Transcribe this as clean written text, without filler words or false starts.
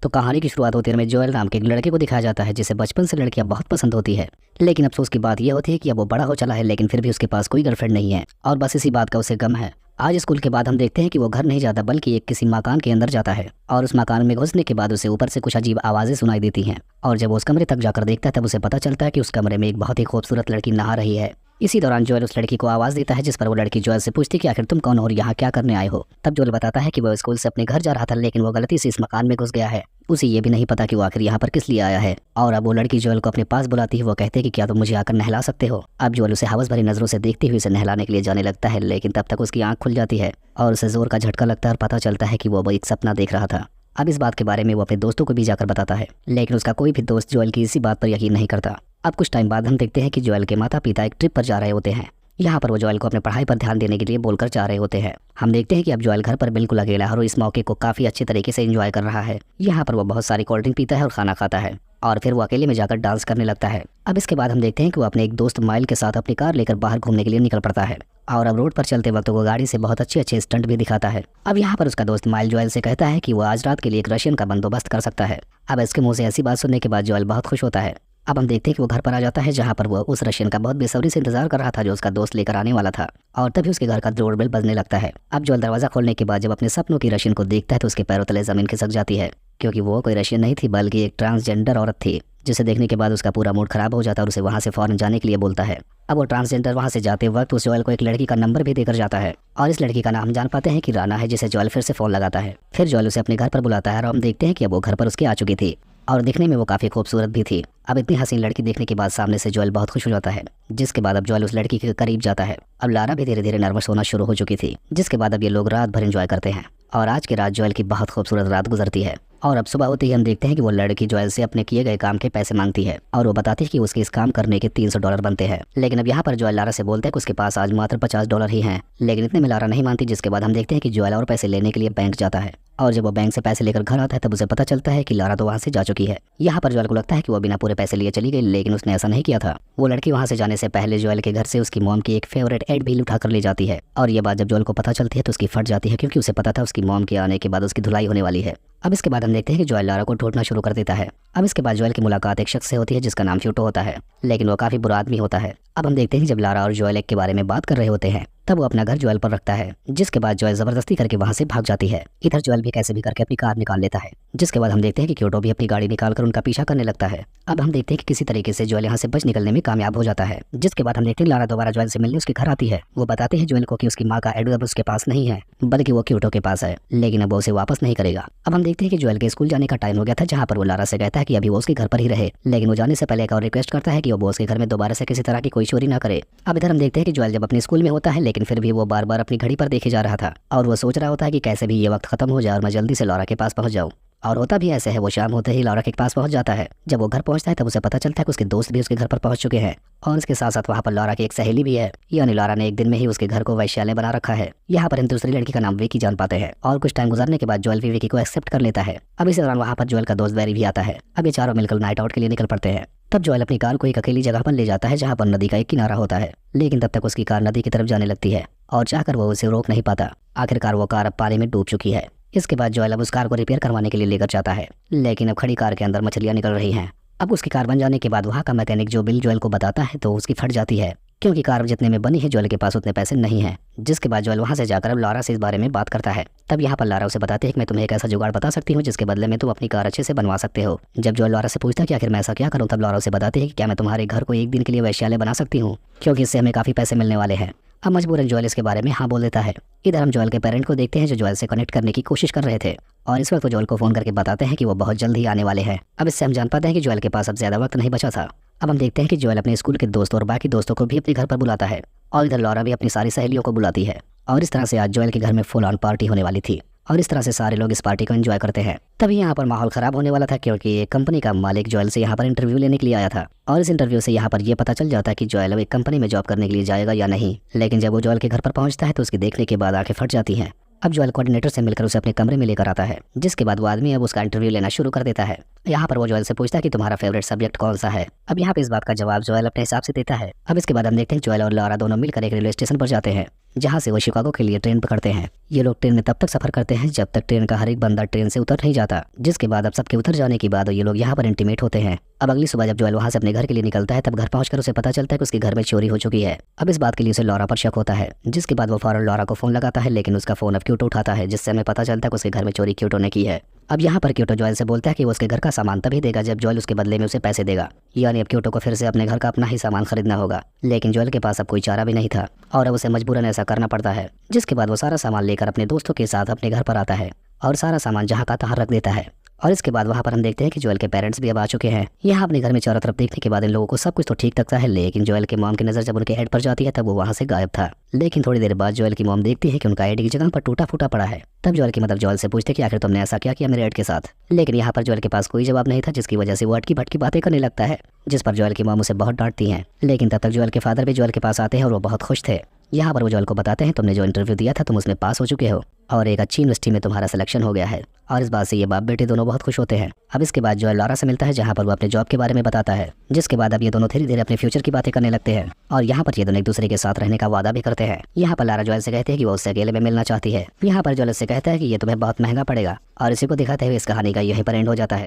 तो कहानी की शुरुआत होती है में जोएल नाम के एक लड़के को दिखाया जाता है जिसे बचपन से लड़कियां बहुत पसंद होती है। लेकिन अफसोस की बात यह होती है कि अब वो बड़ा हो चला है लेकिन फिर भी उसके पास कोई गर्लफ्रेंड नहीं है और बस इसी बात का उसे गम है। आज स्कूल के बाद हम देखते हैं कि वो घर नहीं जाता बल्कि एक किसी मकान के अंदर जाता है और उस मकान में घुसने के बाद उसे ऊपर से कुछ अजीब आवाजें सुनाई देती हैं और जब वो उस कमरे तक जाकर देखता है तब उसे पता चलता है कि उस कमरे में एक बहुत ही खूबसूरत लड़की नहा रही है। इसी दौरान जोएल उस लड़की को आवाज देता है जिस पर वो लड़की जोएल से पूछती कि आखिर तुम कौन हो और यहाँ क्या करने आए हो। तब जोएल बताता है कि वो स्कूल से अपने घर जा रहा था लेकिन वो गलती से इस मकान में घुस गया है। उसे ये भी नहीं पता कि वो आखिर यहाँ पर किस लिए आया है। और अब वो लड़की जोएल को अपने पास बुलाती है। वो कहते हैं कि क्या तुम मुझे आकर नहला सकते हो। अब जोएल उसे हवस भरी नजरों से देखते हुए उसे नहलाने के लिए जाने लगता है लेकिन तब तक उसकी आंख खुल जाती है और उसे जोर का झटका लगता है और पता चलता है कि वो एक सपना देख रहा था। अब इस बात के बारे में वो अपने दोस्तों को भी जाकर बताता है लेकिन उसका कोई भी दोस्त जोएल की इसी बात पर यकीन नहीं करता। अब कुछ टाइम बाद हम देखते हैं कि जोएल के माता पिता एक ट्रिप पर जा रहे होते हैं। यहाँ पर वो जोएल को अपने पढ़ाई पर ध्यान देने के लिए बोलकर जा रहे होते हैं। हम देखते हैं कि अब जोएल घर पर बिल्कुल अकेला है और इस मौके को काफी अच्छे तरीके से एंजॉय कर रहा है। यहाँ पर वो बहुत सारी कोल्ड ड्रिंक पीता है और खाना खाता है और फिर वो अकेले में जाकर डांस करने लगता है। अब इसके बाद हम देखते हैं कि वो अपने एक दोस्त माइल के साथ अपनी कार लेकर बाहर घूमने के लिए निकल पड़ता है और अब रोड पर चलते वक्त वो गाड़ी से बहुत अच्छे अच्छे स्टंट भी दिखाता है। अब यहाँ पर उसका दोस्त माइल जोएल से कहता है कि वो आज रात के लिए एक रशियन का बंदोबस्त कर सकता है। अब इसके मुंह से ऐसी बात सुनने के बाद जोएल बहुत खुश होता है। अब हम देखते हैं कि वो घर पर आ जाता है जहाँ पर वो उस रशियन का बहुत बेसब्री से इंतजार कर रहा था जो उसका दोस्त लेकर आने वाला था और तभी उसके घर का डोरबेल बजने लगता है। अब जोएल दरवाजा खोलने के बाद जब अपने सपनों की रशियन को देखता है तो उसके पैरों तले जमीन खिसक जाती है क्योंकि वो कोई रशियन नहीं थी बल्कि एक ट्रांसजेंडर औरत थी जिसे देखने के बाद उसका पूरा मूड खराब हो जाता है और उसे वहां से फौरन जाने के लिए बोलता है। अब वो ट्रांसजेंडर वहां से जाते वक्त उस जोएल को एक लड़की का नंबर भी देकर जाता है और इस लड़की का नाम जान पाते हैं कि राना है जिसे जोएल फिर से फोन लगाता है। फिर जोएल उसे अपने घर पर बुलाता है और हम देखते हैं कि अब वो घर पर उसके आ चुकी थी और दिखने में वो काफी खूबसूरत भी थी। अब इतनी हसीन लड़की देखने के बाद सामने से जोएल बहुत खुश हो जाता है जिसके बाद अब जोएल उस लड़की के करीब जाता है। अब लारा भी धीरे धीरे नर्वस होना शुरू हो चुकी थी जिसके बाद अब ये लोग रात भर एंजॉय करते हैं और आज की रात जोएल की बहुत खूबसूरत रात गुजरती है। और अब सुबह होते ही हम देखते हैं कि वो लड़की जोएल से अपने किए गए काम के पैसे मांगती है और वो बताती है कि उसके इस काम करने के $300 बनते हैं। लेकिन अब यहाँ पर जोएल लारा से बोलता है कि उसके पास आज मात्र $50 ही हैं। लेकिन इतने में लारा नहीं मानती जिसके बाद हम देखते हैं कि जोएल और पैसे लेने के लिए बैंक जाता है और जब वो बैंक से पैसे लेकर घर आता है तब उसे पता चलता है कि लारा तो वहाँ से जा चुकी है। यहाँ पर जोएल को लगता है कि वो बिना पूरे पैसे लिए चली गई लेकिन उसने ऐसा नहीं किया था। वो लड़की वहाँ से जाने से पहले जोएल के घर से उसकी मॉम की एक फेवरेट एड भी उठा कर ले जाती है और ये बात जब जोएल को पता चलती है तो उसकी फट जाती है क्योंकि उसे पता था उसकी मॉम के आने के बाद उसकी धुलाई होने वाली है। अब इसके बाद हम देखते हैं कि जोएल लारा को ढूंढना शुरू कर देता है। अब इसके बाद जोएल की मुलाकात एक शख्स से होती है जिसका नाम फ्यूटो होता है लेकिन वो काफी बुरा आदमी होता है। अब हम देखते हैं जब लारा और जोएल एक के बारे में बात कर रहे होते हैं तब वो अपना घर जोएल पर रखता है जिसके बाद जोएल जबरदस्ती करके वहां से भाग जाती है। इधर जोएल भी कैसे भी करके अपनी कार निकाल लेता है जिसके बाद हम देखते हैं कि क्योटो भी अपनी गाड़ी निकालकर उनका पीछा करने लगता है। अब हम देखते हैं कि किसी तरीके से जोएल यहाँ से बच निकलने में कामयाब हो जाता है जिसके बाद हम देखते हैं लारा दोबारा जोएल से मिलने उसके घर आती है। वो बताते हैं जोएल को कि उसकी माँ का एड्रेस उसके पास नहीं है बल्कि वो क्योटो के पास है लेकिन अब वो उसे वापस नहीं करेगा। अब हम देखते हैं कि जोएल के स्कूल जाने का टाइम हो गया था जहाँ पर वो लारा से कहता है कि अभी वो उसके घर पर ही रहे लेकिन वो जाने से पहले एक और रिक्वेस्ट करता है कि वो उसके घर में दोबारा से किसी तरह की कोई चोरी ना करे। अब इधर हम देखते हैं कि जोएल जब अपने स्कूल में होता है लेकिन फिर भी वो बार बार अपनी घड़ी पर देखे जा रहा था और वो सोच रहा होता है कि कैसे भी ये वक्त खत्म हो जाए और मैं जल्दी से लॉरा के पास पहुंच जाऊं। और होता भी ऐसे है, वो शाम होते ही लॉरा के पास पहुंच जाता है। जब वो घर पहुंचता है तब उसे पता चलता है कि उसके दोस्त भी उसके घर पर पहुंच चुके हैं और उसके साथ साथ वहाँ पर लॉरा की एक सहेली भी है। यानी लॉरा ने एक दिन में ही उसके घर को वैश्यालय बना रखा है। यहाँ पर हम दूसरी लड़की का नाम विकी जान पाते हैं और कुछ टाइम गुजरने के बाद जोएल भी विकी को एक्सेप्ट कर लेता है। अब इस दौरान वहाँ पर जोएल का दोस्त बैरी भी आता है। अब ये चारों मिलकर नाइट आउट के लिए निकल पड़ते हैं। तब जोएल अपनी कार को एक अकेली जगह पर ले जाता है जहाँ पर नदी का एक किनारा होता है लेकिन तब तक उसकी कार नदी की तरफ जाने लगती है और चाहकर वो उसे रोक नहीं पाता। आखिरकार वो कार अब पानी में डूब चुकी है। इसके बाद जोएल अब उस कार को रिपेयर करवाने के लिए लेकर जाता है लेकिन अब खड़ी कार के अंदर मछलियां निकल रही हैं। अब उसकी कार बन जाने के बाद वहाँ का मैकेनिक जो बिल जोएल को बताता है तो उसकी फट जाती है क्योंकि कार जितने में बनी है जोएल के पास उतने पैसे नहीं हैं। जिसके बाद जोएल वहाँ से जाकर अब लारा से इस बारे में बात करता है। तब यहाँ पर लारा उसे बताती है कि मैं तुम्हें एक ऐसा जुगाड़ बता सकती हूँ जिसके बदले में तुम अपनी कार अच्छे से बनवा सकते हो। जब जोएल लारा से पूछता है कि आखिर मैं ऐसा क्या करूँ तब लारा उसे बताती है कि क्या मैं तुम्हारे घर को एक दिन के लिए वैश्यालय बना सकती हूँ क्योंकि इससे हमें काफी पैसे मिलने वाले हैं। अब मजबूरन जोएल इसके बारे में हाँ बोल देता है। इधर हम जोएल के पेरेंट को देखते हैं जो जोएल से कनेक्ट करने की कोशिश कर रहे थे और इस वक्त वो जोएल को फोन करके बताते हैं कि वो बहुत जल्द ही आने वाले हैं। अब इससे हम जान पाते हैं कि जोएल के पास अब ज्यादा वक्त नहीं बचा था। अब हम देखते हैं कि जोएल अपने स्कूल के दोस्तों और बाकी दोस्तों को भी अपने घर पर बुलाता है और इधर लॉरा भी अपनी सारी सहेलियों को बुलाती है और इस तरह से आज जोएल के घर में फुल ऑन पार्टी होने वाली थी और इस तरह से सारे लोग इस पार्टी को एंजॉय करते हैं। तभी यहाँ पर माहौल खराब होने वाला था क्योंकि एक कंपनी का मालिक जोएल से यहाँ पर इंटरव्यू लेने के लिए आया था और इस इंटरव्यू से यहाँ पर ये पता चल जाता है कि जोएल अब एक कंपनी में जॉब करने के लिए जाएगा या नहीं। लेकिन जब वो जोएल के घर पर पहुंचता है तो उसकी देखने के बाद आंखें फट जाती हैं। अब जोएल कोऑर्डिनेटर से मिलकर उसे अपने कमरे में लेकर आता है जिसके बाद वो आदमी अब उसका इंटरव्यू लेना शुरू कर देता है यहाँ पर वो जोएल से पूछता है कि तुम्हारा फेवरेट सब्जेक्ट कौन सा है। अब यहाँ पे इस बात का जवाब जोएल अपने हिसाब से देता है। अब इसके बाद हम देखते हैं जोएल और लॉरा दोनों मिलकर एक रेलवे स्टेशन पर जाते हैं, जहाँ से वो शिकागो के लिए ट्रेन पकड़ते हैं। ये लोग ट्रेन में तब तक सफर करते हैं जब तक ट्रेन का हर एक बंदा ट्रेन से उतर नहीं जाता, जिसके बाद अब सबके उतर जाने के बाद ये लोग यहाँ पर इंटीमेट होते हैं। अब अगली सुबह जब जोएल वहाँ से अपने घर के लिए निकलता है, तब घर पहुंचकर उसे पता चलता है कि उसके घर में चोरी हो चुकी है। अब इस बात के लिए उसे लॉरा पर शक होता है, जिसके बाद वो फौरन लॉरा को फोन लगाता है, लेकिन उसका फोन अब क्यूटो उठाता है, जिससे हमें पता चलता है कि उसके घर में चोरी क्यूटो ने की है। अब यहाँ पर क्यूटो जोएल से बोलता है कि वो उसके घर का सामान तभी देगा जब जोएल उसके बदले में उसे पैसे देगा। यानी अब क्यूटो को फिर से अपने घर का अपना ही सामान खरीदना होगा, लेकिन जोएल के पास अब कोई चारा भी नहीं था और अब उसे मजबूरन ऐसा करना पड़ता है। जिसके बाद वो सारा सामान लेकर अपने दोस्तों के साथ अपने घर पर आता है और सारा सामान जहाँ का तहाँ रख देता है। और इसके बाद वहाँ पर हम देखते हैं कि जोएल के पेरेंट्स भी अब आ चुके हैं। यहाँ अपने घर में चारों तरफ देखने के बाद इन लोगों को सब कुछ तो ठीक लगता है, लेकिन जोएल के मॉम की नज़र जब उनके हेड पर जाती है तब वो वहाँ से गायब था। लेकिन थोड़ी देर बाद जोएल की मॉम देखती है कि उनका हेड की जगह पर टूटा फूटा पड़ा है। तब जोएल की मदर जोएल से पूछते कि आखिर तुमने ऐसा क्या किया मेरे हेड के साथ। लेकिन यहाँ पर जोएल के पास कोई जवाब नहीं था, जिसकी वजह से वो अटकी भटकी बातें करने लगता है, जिस पर जोएल की मॉम उसे बहुत डांटती हैं। लेकिन तब तक जोएल के फादर भी जोएल के पास आते हैं और वो बहुत खुश थे। यहाँ पर वो जोएल को बताते हैं तुमने जो इंटरव्यू दिया था तुम उसमें पास हो चुके हो और एक अच्छी यूनिवर्सिटी में तुम्हारा सिलेक्शन हो गया है। और इस बात से ये बाप बेटे दोनों बहुत खुश होते हैं। अब इसके बाद जोएल लॉरा से मिलता है, जहाँ पर वो अपने जॉब के बारे में बताता है, जिसके बाद अब ये दोनों धीरे धीरे अपने फ्यूचर की बातें करने लगते हैं और यहाँ पर ये दोनों एक दूसरे के साथ रहने का वादा भी करते हैं। यहाँ पर लॉरा जोएल से कहती है कि वो उससे अकेले में मिलना चाहती है। यहाँ पर जोएल से कहता है कि ये तुम्हें बहुत महंगा पड़ेगा और इसी को दिखाते हुए इस कहानी का यहीं पर एंड हो जाता है।